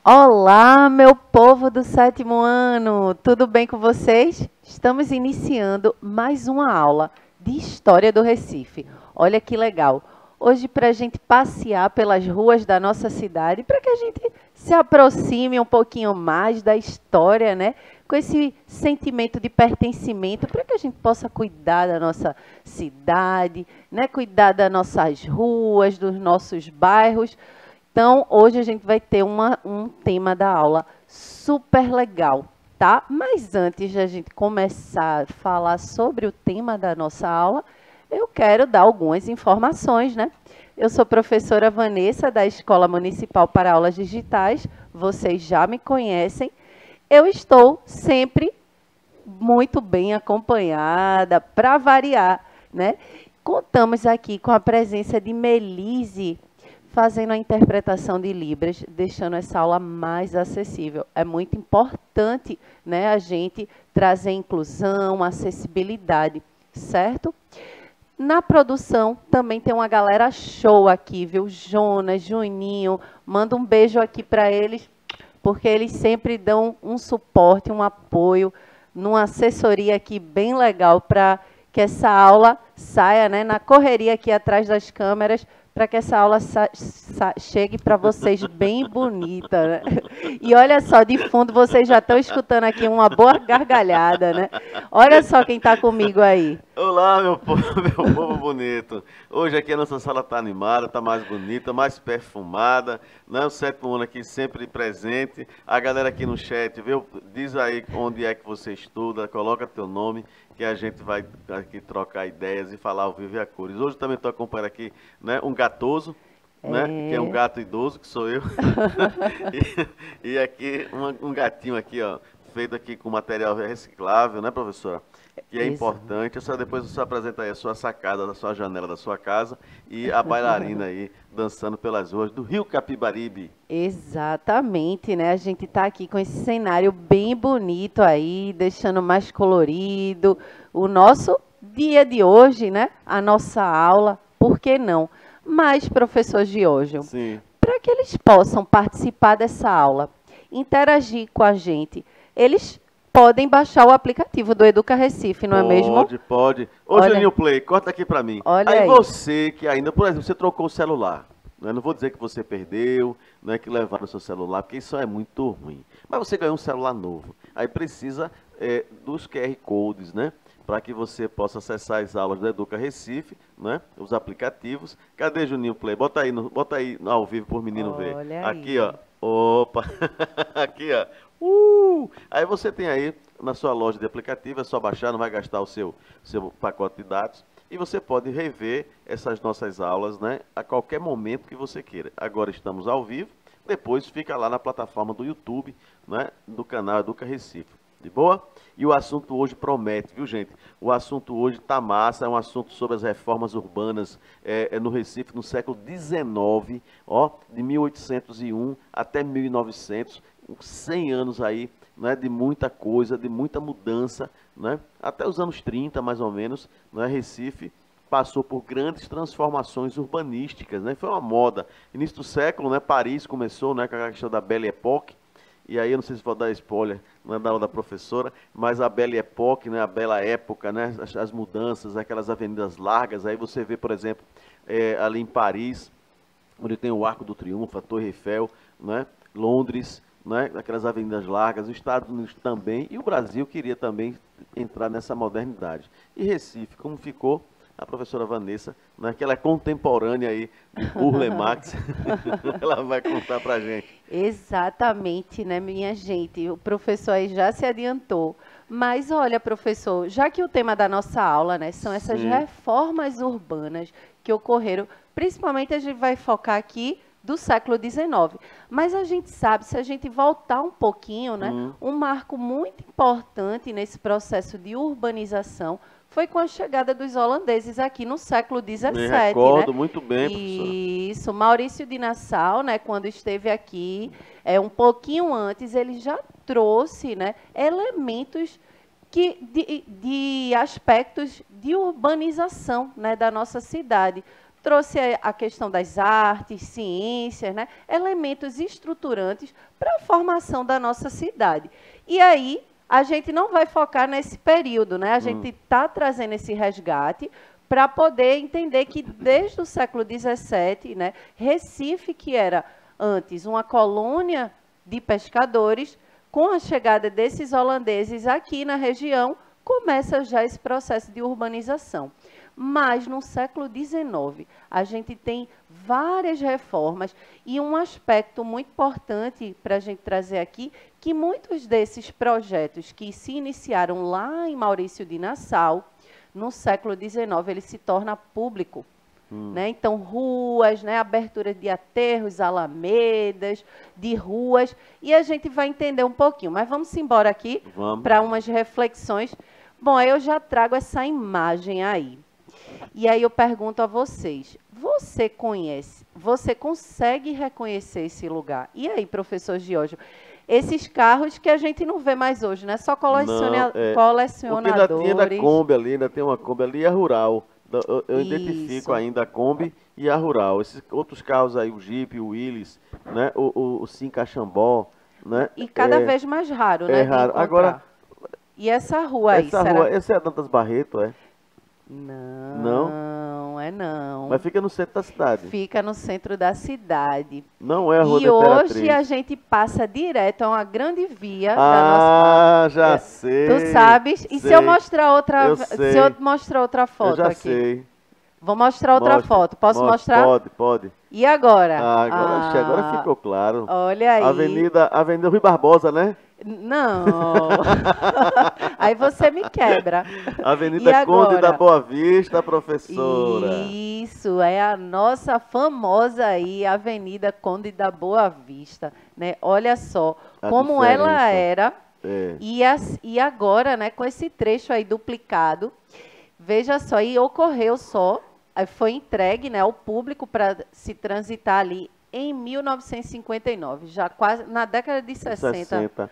Olá, meu povo do sétimo ano, tudo bem com vocês? Estamos iniciando mais uma aula de História do Recife. Olha que legal! Hoje, para a gente passear pelas ruas da nossa cidade, para que a gente se aproxime um pouquinho mais da história, né? Com esse sentimento de pertencimento, para que a gente possa cuidar da nossa cidade, né? Cuidar das nossas ruas, dos nossos bairros. Então, hoje a gente vai ter um tema da aula super legal, tá? Mas antes de a gente começar a falar sobre o tema da nossa aula, eu quero dar algumas informações, né? Eu sou professora Vanessa, da Escola Municipal para Aulas Digitais, vocês já me conhecem. Eu estou sempre muito bem acompanhada, para variar, né? Contamos aqui com a presença de Melise, fazendo a interpretação de Libras, deixando essa aula mais acessível. É muito importante, né, a gente trazer inclusão, acessibilidade, certo? Na produção também tem uma galera show aqui, viu? Jonas, Juninho, manda um beijo aqui para eles, porque eles sempre dão um suporte, um apoio, numa assessoria aqui bem legal para que essa aula saia, né, na correria aqui atrás das câmeras, para que essa aula chegue para vocês bem bonita, né? E olha só, de fundo vocês já estão escutando aqui uma boa gargalhada, né? Olha só quem está comigo aí. Olá, meu povo, meu povo bonito. Hoje aqui a nossa sala está animada, está mais bonita, mais perfumada, né? O sétimo ano aqui sempre presente. A galera aqui no chat, viu? Diz aí onde é que você estuda, coloca teu nome, que a gente vai aqui trocar ideias e falar ao vivo e a cores. Hoje também estou acompanhando aqui, né, um gatoso, né, que é um gato idoso, que sou eu. E aqui um gatinho aqui, ó, feito aqui com material reciclável, né, professora? Que é importante. Depois você apresenta aí a sua sacada da sua janela da sua casa e a bailarina aí dançando pelas ruas do Rio Capibaribe. Exatamente, né? A gente está aqui com esse cenário bem bonito aí, deixando mais colorido o nosso dia de hoje, né? A nossa aula, por que não? Mas, professor Giorgio, para que eles possam participar dessa aula, interagir com a gente, eles podem baixar o aplicativo do Educa Recife, não é mesmo? Pode. Ô, Juninho Play, corta aqui para mim. Olha aí você que ainda, por exemplo, você trocou o celular. Né? Não vou dizer que você perdeu, não é que levaram o seu celular, porque isso é muito ruim. Mas você ganhou um celular novo. Aí precisa dos QR Codes, né? Para que você possa acessar as aulas do Educa Recife, né? Os aplicativos. Cadê Juninho Play? Bota aí ao vivo por menino ver. Aqui, ó. Opa! Aqui, ó. Aí você tem aí na sua loja de aplicativo, é só baixar, não vai gastar o seu pacote de dados. E você pode rever essas nossas aulas, né, a qualquer momento que você queira. Agora estamos ao vivo, depois fica lá na plataforma do YouTube, né, do canal Educa Recife. De boa? E o assunto hoje promete, viu, gente? O assunto hoje tá massa, é um assunto sobre as reformas urbanas no Recife no século XIX, ó, de 1801 até 1900, 100 anos aí, né, de muita coisa, de muita mudança, né? Até os anos 30, mais ou menos, né, Recife passou por grandes transformações urbanísticas, né? Foi uma moda. Início do século, né, Paris começou, né, com a questão da Belle Époque. E aí, eu não sei se vou dar spoiler, não é da aula da professora, mas a Belle Époque, né, a bela época, né, as mudanças, aquelas avenidas largas. Aí você vê, por exemplo, ali em Paris, onde tem o Arco do Triunfo, a Torre Eiffel, né, Londres, né, aquelas avenidas largas, os Estados Unidos também, e o Brasil queria também entrar nessa modernidade. E Recife, como ficou? A professora Vanessa, né, que ela é contemporânea aí de Burle Marx, ela vai contar pra gente. Exatamente, né, minha gente? O professor aí já se adiantou. Mas olha, professor, já que o tema da nossa aula, né, são essas reformas urbanas que ocorreram, principalmente a gente vai focar aqui do século XIX. Mas a gente sabe, se a gente voltar um pouquinho, né, um marco muito importante nesse processo de urbanização foi com a chegada dos holandeses aqui no século XVII. Me recordo muito bem, professora. Isso, Maurício de Nassau, né, quando esteve aqui, um pouquinho antes, ele já trouxe, né, elementos de aspectos de urbanização, né, da nossa cidade. trouxe a questão das artes, ciências, né? Elementos estruturantes para a formação da nossa cidade. E aí, a gente não vai focar nesse período, né? A gente está trazendo esse resgate para poder entender que desde o século XVII, né, Recife, que era antes uma colônia de pescadores, com a chegada desses holandeses aqui na região, começa já esse processo de urbanização. Mas no século XIX, a gente tem várias reformas e um aspecto muito importante para a gente trazer aqui, que muitos desses projetos que se iniciaram lá em Maurício de Nassau, no século XIX, ele se torna público. Né? Então, ruas, né? Abertura de aterros, alamedas, de ruas, e a gente vai entender um pouquinho. Mas vamos embora aqui para umas reflexões. Bom, aí eu já trago essa imagem aí. E aí eu pergunto a vocês, você conhece, você consegue reconhecer esse lugar? E aí, professor Giorgio, esses carros que a gente não vê mais hoje, né? Só colecionadores. Ainda tinha da Kombi ali, ainda tem uma Kombi ali e a Rural. Eu identifico ainda a Kombi e a Rural. Esses outros carros aí, o Jeep, o Willys, né? O Sim Caxambó, né? E cada vez mais raro, né? É raro. Agora, e essa rua aí, será? Essa é a Dantas Barreto, é? Não, é não. Mas fica no centro da cidade. Fica no centro da cidade. Não é a Rua da Imperatriz. E hoje a gente passa direto, é uma grande via da nossa... já sei. Tu sabes? E sei. se eu mostrar outra, se eu mostrar outra foto eu já aqui? Sei. Vou mostrar outra foto. Posso mostrar? Pode. E agora? Agora ficou claro. Olha aí. Avenida Rui Barbosa, né? Não. Aí você me quebra. Avenida Conde da Boa Vista, professora. Isso, é a nossa famosa aí, Avenida Conde da Boa Vista, né? Olha só como ela era. E agora, né, com esse trecho aí duplicado, veja só, e ocorreu só, foi entregue, né, ao público para se transitar ali em 1959, já quase na década de 60.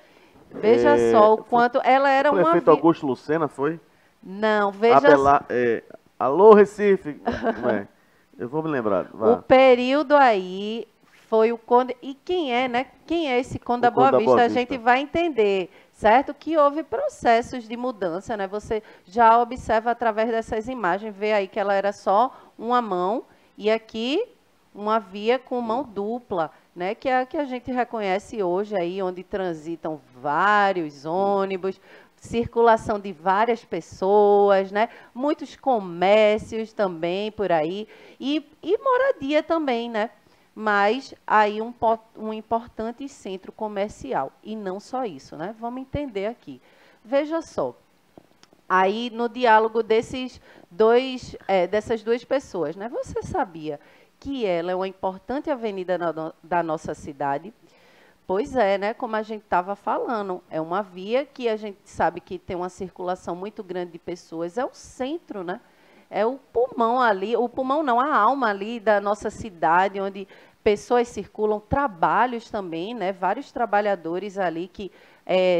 Veja só o quanto ela era uma... O prefeito Augusto Lucena foi? Não, veja... Alô, Recife! Eu vou me lembrar. Vá. O período aí foi o Conde... E quem é, né? Quem é esse Conde da Boa Vista? A gente vai entender, certo? Que houve processos de mudança, né? Você já observa através dessas imagens, vê aí que ela era só uma mão e aqui uma via com mão dupla, né, que é a que a gente reconhece hoje aí, onde transitam vários ônibus, circulação de várias pessoas, né, muitos comércios também por aí, e moradia também, né, mas aí um importante centro comercial, e não só isso, né, vamos entender aqui. Veja só, aí no diálogo dessas duas pessoas, né, você sabia que ela é uma importante avenida da nossa cidade? Pois é, né? Como a gente estava falando, é uma via que a gente sabe que tem uma circulação muito grande de pessoas, é o centro, né? É o pulmão ali, o pulmão não, a alma ali da nossa cidade, onde pessoas circulam, trabalhos também, né? Vários trabalhadores ali que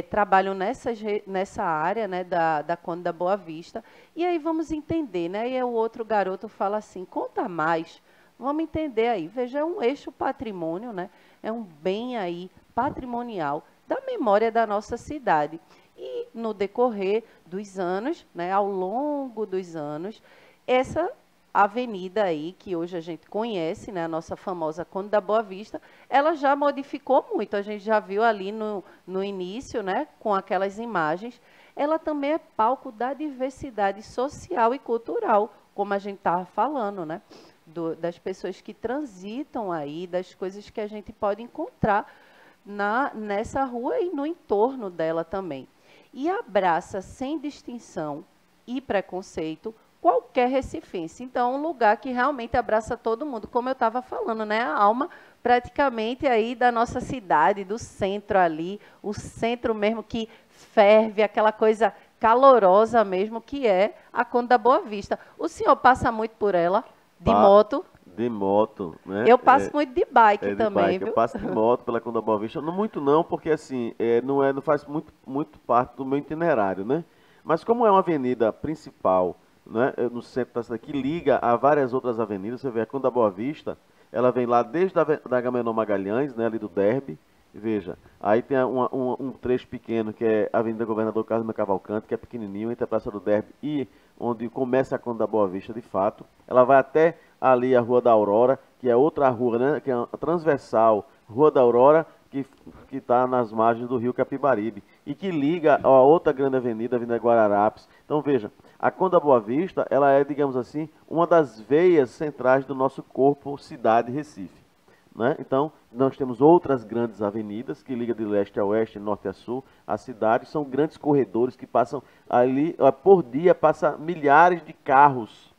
trabalham nessa área, né? Da Conde da Boa Vista. E aí vamos entender, né? E aí o outro garoto fala assim, conta mais. Vamos entender aí. Veja, é um eixo patrimônio, né? É um bem aí patrimonial da memória da nossa cidade. E no decorrer dos anos, né, ao longo dos anos, essa avenida aí, que hoje a gente conhece, né, a nossa famosa Conde da Boa Vista, ela já modificou muito. A gente já viu ali no início, né, com aquelas imagens. Ela também é palco da diversidade social e cultural, como a gente estava falando, né? Das pessoas que transitam aí, das coisas que a gente pode encontrar nessa rua e no entorno dela também. E abraça sem distinção e preconceito qualquer recifense. Então, é um lugar que realmente abraça todo mundo, como eu estava falando, né? A alma praticamente aí da nossa cidade, do centro ali, o centro mesmo que ferve, aquela coisa calorosa mesmo, que é a Conde da Boa Vista. O senhor passa muito por ela? De moto? De moto, né? Eu passo muito de bike também, viu? Eu passo de moto pela Conde da Boa Vista. Não muito não, porque assim, não faz muito parte do meu itinerário, né? Mas como é uma avenida principal né, no centro da cidade, que liga a várias outras avenidas. Você vê a Conde da Boa Vista, ela vem lá desde a da Agamenon Magalhães, né, ali do Derby. Veja, aí tem um trecho pequeno que é a Avenida Governador Carlos Cavalcante, que é pequenininho, entre a Praça do Derby e onde começa a Conde da Boa Vista, de fato. Ela vai até ali a Rua da Aurora, que é outra rua, né, que é a transversal Rua da Aurora, que está nas margens do rio Capibaribe, e que liga a outra grande avenida, a Avenida Guararapes. Então, veja, a Conde da Boa Vista, ela é, digamos assim, uma das veias centrais do nosso corpo cidade Recife. Né? Então, nós temos outras grandes avenidas que ligam de leste a oeste, norte a sul, a cidade. São grandes corredores que passam ali, por dia, passa milhares de carros,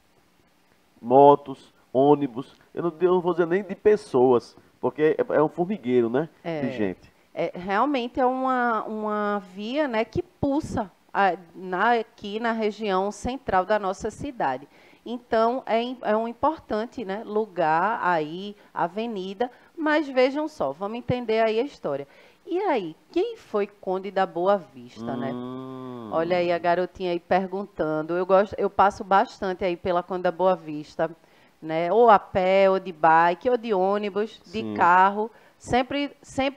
motos, ônibus. Eu não vou dizer nem de pessoas, porque é um formigueiro, né, de gente. Realmente é uma via, né, que pulsa aqui na região central da nossa cidade. Então, é um importante, né, lugar aí, avenida, mas vejam só, vamos entender aí a história. E aí, quem foi Conde da Boa Vista, né? Olha aí a garotinha aí perguntando. Eu passo bastante aí pela Conde da Boa Vista, né? Ou a pé, ou de bike, ou de ônibus, de carro. Sempre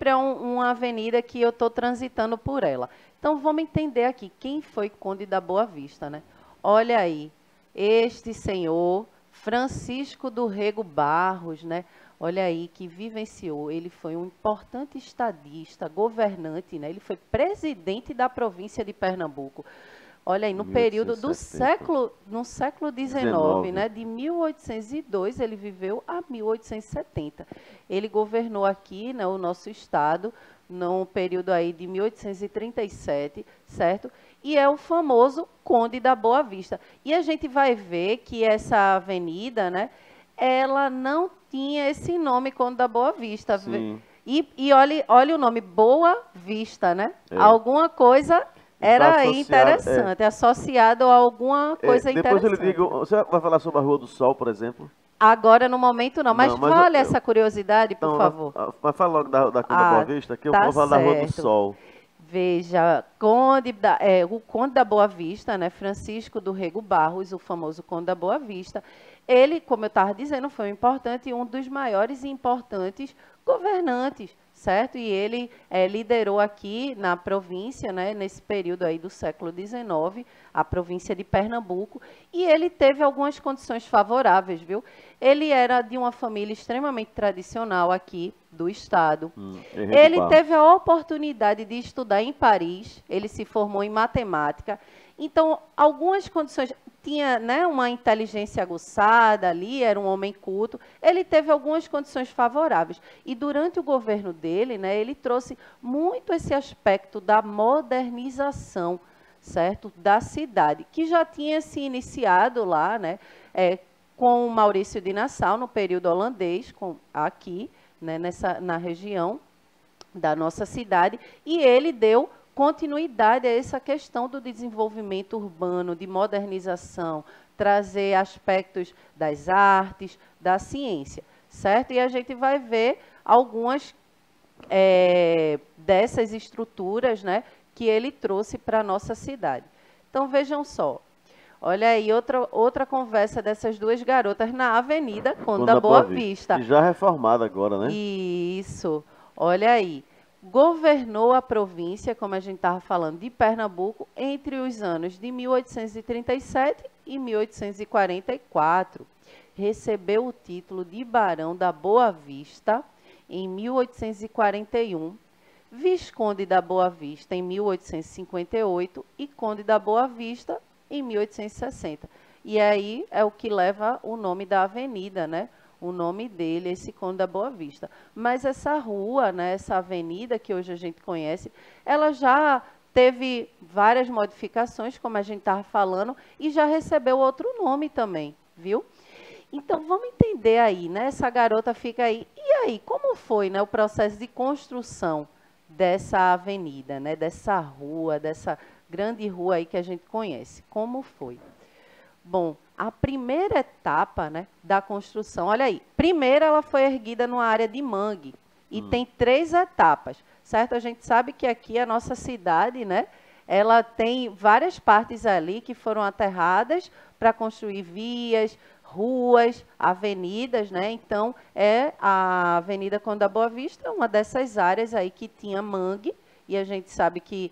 é uma avenida que eu estou transitando por ela. Então, vamos entender aqui quem foi Conde da Boa Vista, né? Olha aí. Este senhor, Francisco do Rego Barros, né? Olha aí, que vivenciou, ele foi um importante estadista, governante, né? Ele foi presidente da província de Pernambuco. Olha aí, no período do século XIX, né? De 1802, ele viveu a 1870. Ele governou aqui, né, o nosso estado, no período aí de 1837, certo? E é o famoso Conde da Boa Vista. E a gente vai ver que essa avenida, né, ela não tinha esse nome Conde da Boa Vista. Sim. E olha o nome, Boa Vista, né? Alguma coisa era aí interessante, associado a alguma coisa interessante. Depois eu lhe digo, você vai falar sobre a Rua do Sol, por exemplo? Agora, no momento, não. Mas fale essa curiosidade, por favor. Mas fala logo da Conde da Boa Vista, que eu vou falar da Rua do Sol. Veja, o Conde da Boa Vista, né, Francisco do Rego Barros, o famoso Conde da Boa Vista, ele, como eu estava dizendo, foi um dos maiores e importantes governantes, certo? E ele liderou aqui na província, né, nesse período aí do século XIX, a província de Pernambuco, e ele teve algumas condições favoráveis, viu? Ele era de uma família extremamente tradicional aqui do estado. Ele teve a oportunidade de estudar em Paris, ele se formou em matemática. Então, algumas condições, tinha, né, uma inteligência aguçada ali, era um homem culto, ele teve algumas condições favoráveis. E durante o governo dele, né, ele trouxe muito esse aspecto da modernização, certo, da cidade, que já tinha se iniciado lá, né, com o Maurício de Nassau, no período holandês, aqui, né, na região da nossa cidade, e ele deu continuidade a essa questão do desenvolvimento urbano, de modernização, trazer aspectos das artes, da ciência, certo? E a gente vai ver algumas dessas estruturas, né, que ele trouxe para a nossa cidade. Então, vejam só. Olha aí, outra conversa dessas duas garotas na Avenida Conde da Boa Vista. E já reformada agora, né? Isso. Olha aí. Governou a província, como a gente estava falando, de Pernambuco, entre os anos de 1837 e 1844. Recebeu o título de Barão da Boa Vista em 1841, Visconde da Boa Vista em 1858 e Conde da Boa Vista em 1860. E aí é o que leva o nome da avenida, né? O nome dele, esse Conde da Boa Vista. Mas essa rua, né, essa avenida que hoje a gente conhece, ela já teve várias modificações, como a gente estava falando, e já recebeu outro nome também, viu? Então, vamos entender aí, né? Essa garota fica aí. E aí, como foi, né, o processo de construção dessa avenida, né, dessa rua, dessa grande rua aí que a gente conhece? Como foi? Bom, a primeira etapa, né, da construção, olha aí, primeiro ela foi erguida numa área de mangue e tem 3 etapas, certo? A gente sabe que aqui a nossa cidade, né, ela tem várias partes ali que foram aterradas para construir vias, ruas, avenidas, né? Então, é a Avenida Conde da Boa Vista, uma dessas áreas aí que tinha mangue, e a gente sabe que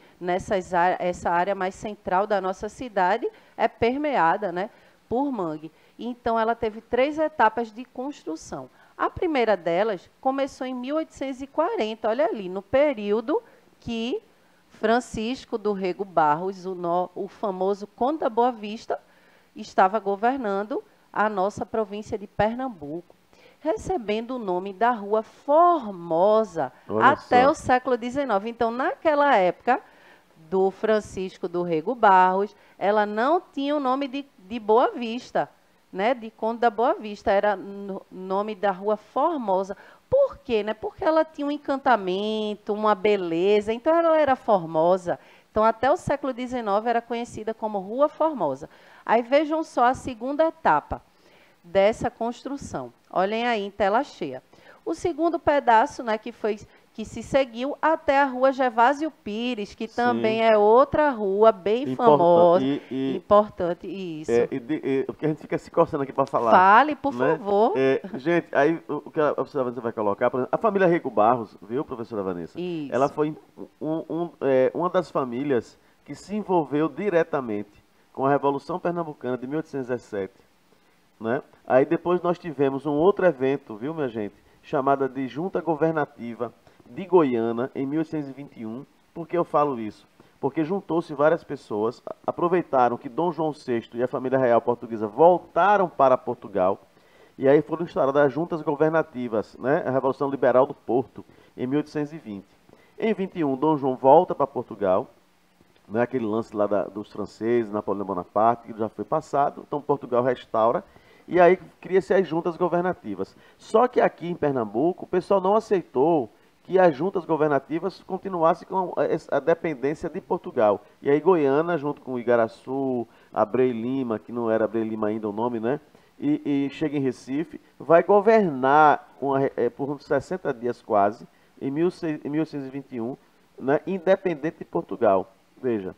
essa área mais central da nossa cidade é permeada, né, por mangue. Então, ela teve 3 etapas de construção. A primeira delas começou em 1840, olha ali, no período que Francisco do Rego Barros, o famoso Conde da Boa Vista, estava governando a nossa província de Pernambuco, recebendo o nome da Rua Formosa até o século XIX. Então, naquela época do Francisco do Rego Barros, ela não tinha o nome de Boa Vista, né, de Conde da Boa Vista, era nome da Rua Formosa. Por quê? Né? Porque ela tinha um encantamento, uma beleza, então ela era formosa. Então, até o século XIX era conhecida como Rua Formosa. Aí vejam só a segunda etapa dessa construção. Olhem aí em tela cheia. O segundo pedaço, né, que se seguiu até a Rua Gervásio Pires, que também é outra rua bem famosa, importante, isso. Porque a gente fica se coçando aqui para falar. Fale, por favor. Gente, aí o que a professora Vanessa vai colocar, por exemplo, a família Rego Barros, viu, professora Vanessa? Isso. Ela foi uma das famílias que se envolveu diretamente com a Revolução Pernambucana de 1817. Né? Aí depois nós tivemos um outro evento, viu, minha gente, chamada de Junta Governativa de Goiânia, em 1821. Por que eu falo isso? Porque juntou-se várias pessoas, aproveitaram que Dom João VI e a família real portuguesa voltaram para Portugal, e aí foram instauradas as juntas governativas, né? A Revolução Liberal do Porto, em 1820. Em 21, Dom João volta para Portugal, né? Aquele lance lá dos franceses, Napoleão Bonaparte, que já foi passado, então Portugal restaura, e aí cria-se as juntas governativas. Só que aqui em Pernambuco, o pessoal não aceitou que as juntas governativas continuassem com a dependência de Portugal. E aí Goiânia, junto com Igaraçu, Abreu Lima, que não era Abreu Lima ainda o nome, né? E chega em Recife, vai governar por uns 60 dias quase, em 1821, né? Independente de Portugal. Veja.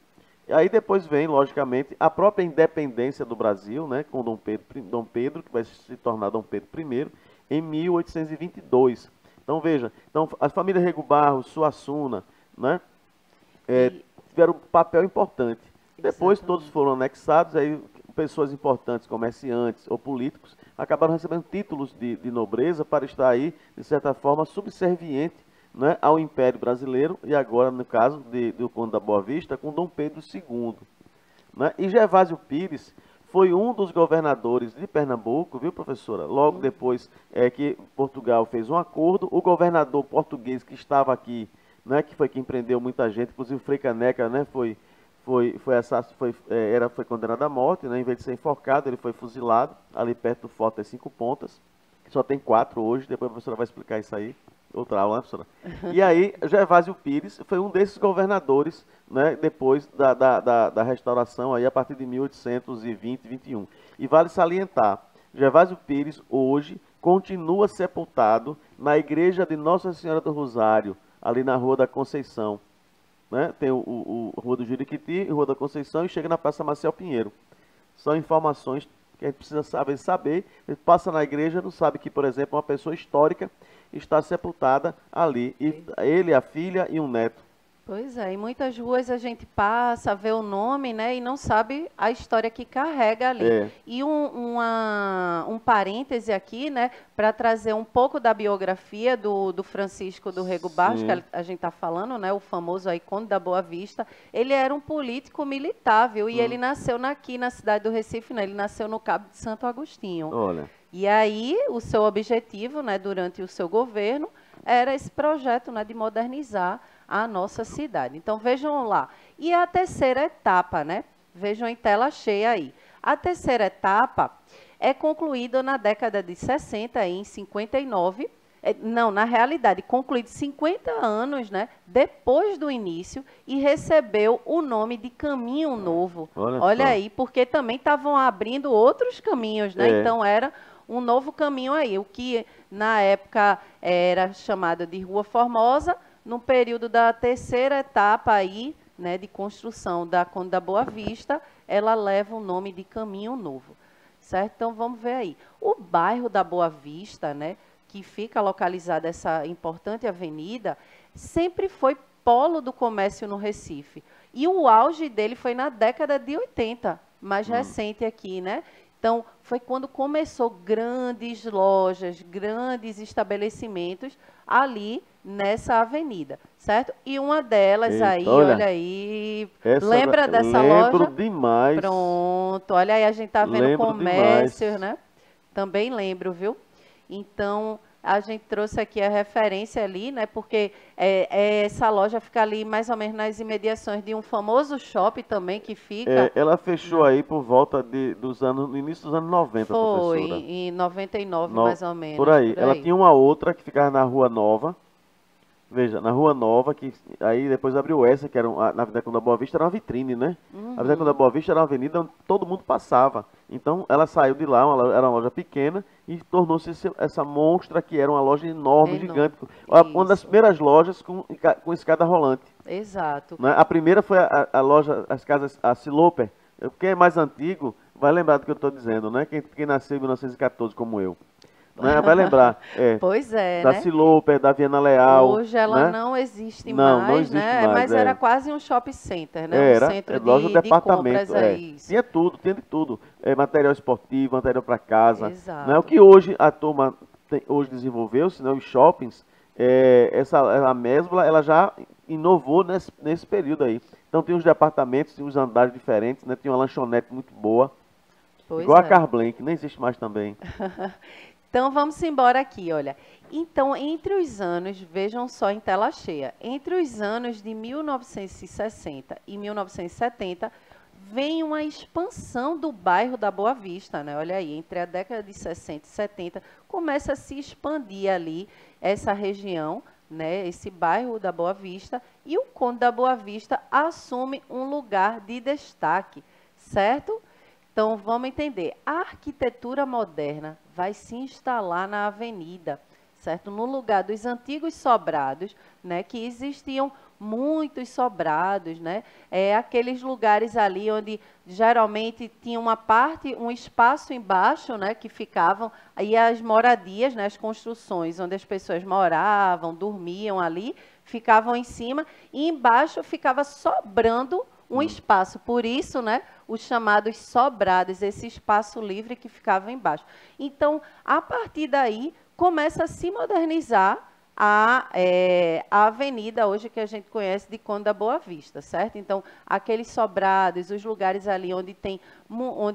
Aí depois vem, logicamente, a própria independência do Brasil, né? Com Dom Pedro, que vai se tornar Dom Pedro I, em 1822. Então, veja, a família Rego Barros, Suassuna, né, tiveram um papel importante. Depois, todos foram anexados, aí pessoas importantes, comerciantes ou políticos, acabaram recebendo títulos de nobreza para estar aí, de certa forma, subserviente, né, ao Império Brasileiro, e agora, no caso do Conde da Boa Vista, com Dom Pedro II. Né? E Gervásio Pires foi um dos governadores de Pernambuco, viu, professora? Logo depois que Portugal fez um acordo, o governador português que estava aqui, né, que foi quem prendeu muita gente, inclusive Frei Caneca, né, foi condenado à morte, né, em vez de ser enforcado, ele foi fuzilado, ali perto do Forte das 5 Pontas, que só tem 4 hoje, depois a professora vai explicar isso aí. Outra aula, né, professora? E aí, Gervásio Pires foi um desses governadores, né, depois da restauração, aí, a partir de 1820 e 21. E vale salientar, Gervásio Pires, hoje, continua sepultado na igreja de Nossa Senhora do Rosário, ali na Rua da Conceição. Né? Tem o Rua do Juriquiti, Rua da Conceição, e chega na Praça Marcial Pinheiro. São informações que a gente precisa saber. Ele passa na igreja, não sabe que, por exemplo, uma pessoa histórica está sepultada ali. E ele, a filha e um neto. Pois é, em muitas ruas a gente passa, vê o nome, né, e não sabe a história que carrega ali. E um parêntese aqui, né, para trazer um pouco da biografia do Francisco do Rego Barros, que a gente está falando, né, o famoso aí Conde da Boa Vista. Ele era um político militar, viu? E ele nasceu aqui na cidade do Recife, né, ele nasceu no Cabo de Santo Agostinho. Olha. E aí, o seu objetivo, né, durante o seu governo, era esse projeto, né, de modernizar a nossa cidade. Então, vejam lá. E a terceira etapa, né? Vejam em tela cheia aí. A terceira etapa é concluída na década de 60, em 59. Não, na realidade, concluído 50 anos, né, depois do início, e recebeu o nome de Caminho Novo. Olha aí, porque também estavam abrindo outros caminhos, né? Então, era um novo caminho aí. O que, na época, era chamado de Rua Formosa, no período da terceira etapa aí, né, de construção da Conde da Boa Vista, ela leva o nome de Caminho Novo, certo? Então, vamos ver aí. O bairro da Boa Vista, né, que fica localizada essa importante avenida, sempre foi polo do comércio no Recife. E o auge dele foi na década de 80, mais recente aqui, né? Então, foi quando começou grandes lojas, grandes estabelecimentos ali nessa avenida, certo? E uma delas Eita, aí, olha, olha aí, essa lembra dessa lembro loja? demais. Pronto, olha aí, a gente tá vendo Lembro demais. comércio, né? Também lembro, viu? Então, a gente trouxe aqui a referência ali, né? Porque essa loja fica ali mais ou menos nas imediações de um famoso shopping também que fica. Ela fechou aí por volta dos anos, no início dos anos 90, Foi professora. em 99, mais ou menos, Por aí. por Ela aí. tinha uma outra que ficava na Rua Nova. Veja, na Rua Nova, que aí depois abriu essa, que era na Avenida Conde da Boa Vista, era uma vitrine, né? A Avenida Conde da Boa Vista era uma avenida onde todo mundo passava. Então ela saiu de lá, era uma loja pequena, e tornou-se essa monstra que era uma loja enorme, gigante. Uma das primeiras lojas com escada rolante. Exato. Né? A primeira foi a loja, as casas, a Siloper. Quem é mais antigo vai lembrar do que eu estou dizendo, né? Quem nasceu em 1914, como eu. Né? Vai lembrar. Pois é, da né? Siloper, da Viana Leal. Hoje ela né? não existe Não mais, existe né? mais, Mas era quase um shopping center, né? Um Era, centro loja de de departamento. compras aí. Tinha tudo, tinha de tudo. Material esportivo, material para casa. Exato. Né? O que hoje a turma hoje desenvolveu-se, né? Os shoppings, a Mesbla, ela já inovou nesse período aí. Então tem os departamentos, tem os andares diferentes, né? Tinha uma lanchonete muito boa. Pois igual é. a Carblen, que nem existe mais também. Então, vamos embora aqui, olha. Então, entre os anos, vejam só em tela cheia, entre os anos de 1960 e 1970, vem uma expansão do bairro da Boa Vista, né? Olha aí, entre a década de 60 e 70, começa a se expandir ali essa região, né? Esse bairro da Boa Vista, e o Conde da Boa Vista assume um lugar de destaque, certo? Então, vamos entender. A arquitetura moderna vai se instalar na avenida, certo? No lugar dos antigos sobrados, né? Que existiam muitos sobrados, né? Aqueles lugares ali onde geralmente tinha uma parte, um espaço embaixo, né? Que ficavam aí as moradias, né? As construções onde as pessoas moravam, dormiam ali, ficavam em cima e embaixo ficava sobrando um espaço. Por isso, né? Os chamados sobrados, esse espaço livre que ficava embaixo. Então, a partir daí, começa a se modernizar a avenida hoje que a gente conhece de Conde da Boa Vista, certo? Então, aqueles sobrados, os lugares ali onde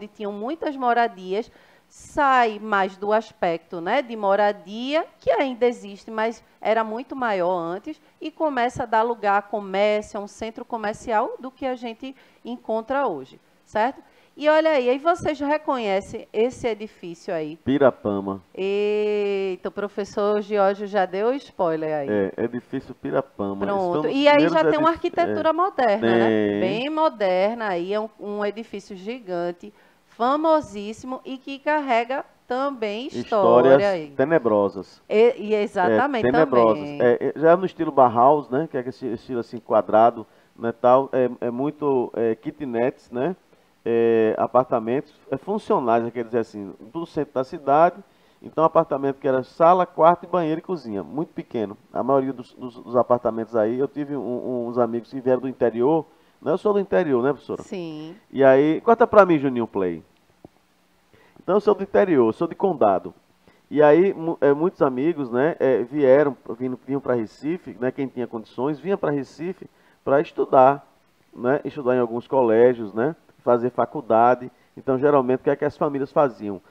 tinham muitas moradias, sai mais do aspecto, né, de moradia, que ainda existe, mas era muito maior antes, e começa a dar lugar a comércio, a um centro comercial do que a gente encontra hoje, certo? E olha aí vocês reconhecem esse edifício aí? Pirapama. Eita, o professor Giorgio já deu spoiler aí. Edifício Pirapama. Pronto. E aí já tem uma arquitetura moderna, né? Bem moderna, aí é um edifício gigante, famosíssimo e que carrega também história aí. Tenebrosas. Exatamente, tenebrosas. também. Já no estilo Bauhaus, né? Que é esse estilo assim quadrado, né? Tal, muito kitnets, né? Apartamentos funcionais, quer dizer assim, do centro da cidade. Então, apartamento que era sala, quarto, banheiro e cozinha, muito pequeno. A maioria dos apartamentos aí, eu tive uns amigos que vieram do interior, né? Eu sou do interior, né, professora? Sim. E aí, corta pra mim, Juninho Play. Então, eu sou do interior, sou de Condado. E aí, muitos amigos, né, vinham para Recife, né, quem tinha condições, vinha para Recife para estudar, né, estudar em alguns colégios, né, fazer faculdade. Então, geralmente, o que é que as famílias faziam?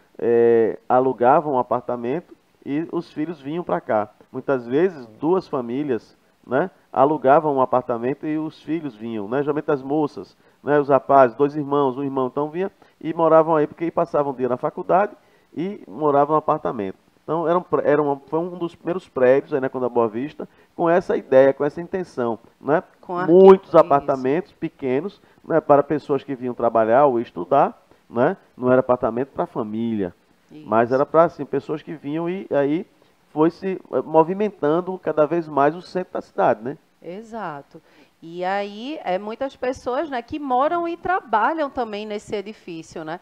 Alugavam um apartamento e os filhos vinham para cá. Muitas vezes, duas famílias, né, alugavam um apartamento e os filhos vinham, né, geralmente as moças, né, os rapazes, dois irmãos, um irmão, então vinha e moravam aí, porque aí passavam o dia na faculdade e moravam no apartamento. Então, foi um dos primeiros prédios aí na Conde da Boa Vista com essa ideia, com essa intenção, né? Muitos apartamentos pequenos, né, para pessoas que vinham trabalhar ou estudar, né? Não era apartamento para família, mas era para assim, pessoas que vinham e aí foi se movimentando cada vez mais o centro da cidade, né? Exato. E aí, muitas pessoas, né, que moram e trabalham também nesse edifício, né?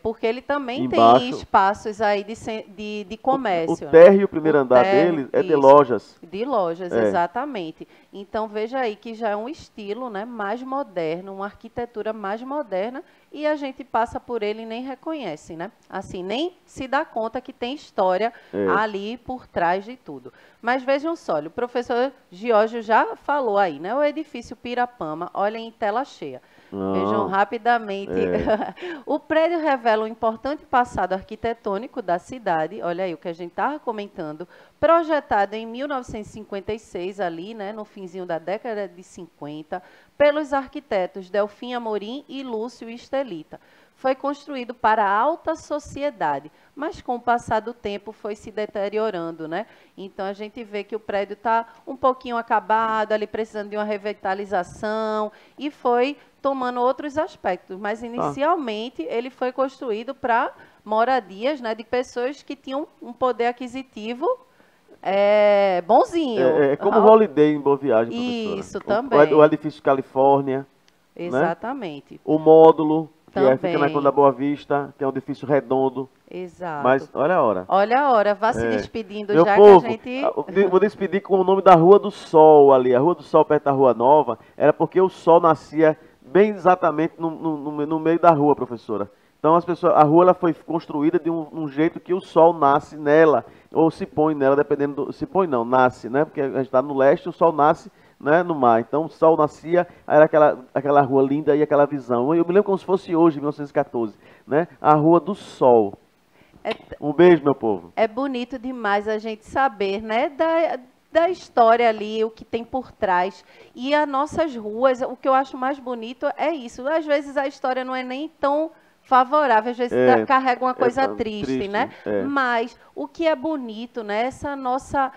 Porque ele também tem Embaixo, espaços aí de comércio, o né? térreo e o primeiro andar dele é de Isso, lojas. de lojas, É. exatamente. Então, veja aí que já é um estilo, né, mais moderno, uma arquitetura mais moderna, e a gente passa por ele e nem reconhece, né? Assim, nem se dá conta que tem história ali por trás de tudo. Mas vejam só, o professor Giorgio já falou aí, né? O edifício Pirapama, olhem em tela cheia. Vejam rapidamente. O prédio revela um importante passado arquitetônico da cidade. Olha aí o que a gente estava comentando. Projetado em 1956, ali, né, no finzinho da década de 50, pelos arquitetos Delfim Amorim e Lúcio Estelita. Foi construído para a alta sociedade, mas com o passar do tempo foi se deteriorando, né? Então a gente vê que o prédio está um pouquinho acabado, ali precisando de uma revitalização, e foi tomando outros aspectos. Mas inicialmente ele foi construído para moradias, né, de pessoas que tinham um poder aquisitivo bonzinho. É como o Holiday em Boa Viagem, professora. Isso, também. O edifício Califórnia. Exatamente. Né? O módulo, que também. Fica na Conda Boa Vista, que é um edifício redondo. Exato. Mas olha a hora. Olha a hora, vá se despedindo. Meu já povo, que a gente... vou despedir com o nome da Rua do Sol ali. A Rua do Sol perto da Rua Nova, era porque o sol nascia bem exatamente no meio da rua, professora. Então a rua ela foi construída de um jeito que o sol nasce nela, ou se põe nela, dependendo se põe não, nasce, né? Porque a gente está no leste, o sol nasce, né, no mar. Então o sol nascia, era aquela rua linda e aquela visão. Eu me lembro como se fosse hoje, 1914, né? A Rua do Sol. Um beijo, meu povo. É bonito demais a gente saber, né, da história ali, o que tem por trás. E as nossas ruas, o que eu acho mais bonito é isso. Às vezes a história não é nem tão favorável, às vezes carrega uma coisa triste, né? Mas o que é bonito, né? Essa nossa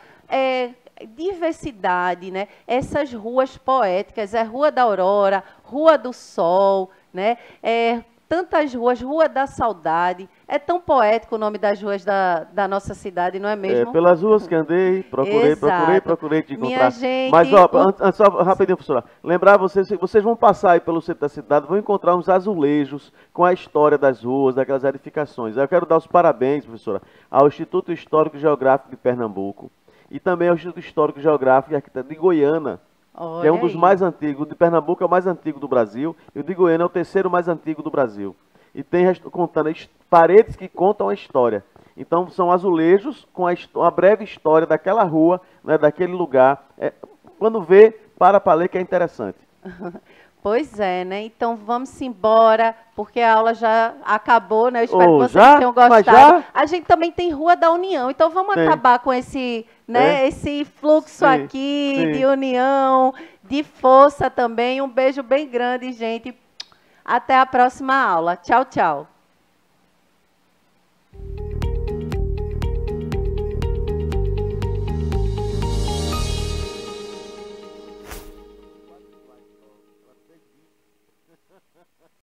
diversidade, né? Essas ruas poéticas, a Rua da Aurora, Rua do Sol, né? Tantas ruas, Rua da Saudade. É tão poético o nome das ruas da nossa cidade, não é mesmo? Pelas ruas que andei, procurei te encontrar. Minha gente, mas, ó, antes, só rapidinho, professora. Lembrar vocês vão passar aí pelo centro da cidade, vão encontrar uns azulejos com a história das ruas, daquelas edificações. Eu quero dar os parabéns, professora, ao Instituto Histórico e Geográfico de Pernambuco e também ao Instituto Histórico e Geográfico e Arquiteto de Goiânia, que é um dos mais antigos. O de Pernambuco é o mais antigo do Brasil e o de Goiânia é o terceiro mais antigo do Brasil. E tem contando paredes que contam a história. Então são azulejos com a breve história daquela rua, né, daquele lugar. Quando vê, para ler que é interessante. Pois é, né? Então vamos embora, porque a aula já acabou, né? Eu espero que vocês tenham gostado. A gente também tem Rua da União, então vamos acabar com esse, né, esse fluxo aqui de união, de força também. Um beijo bem grande, gente. Até a próxima aula. Tchau, tchau.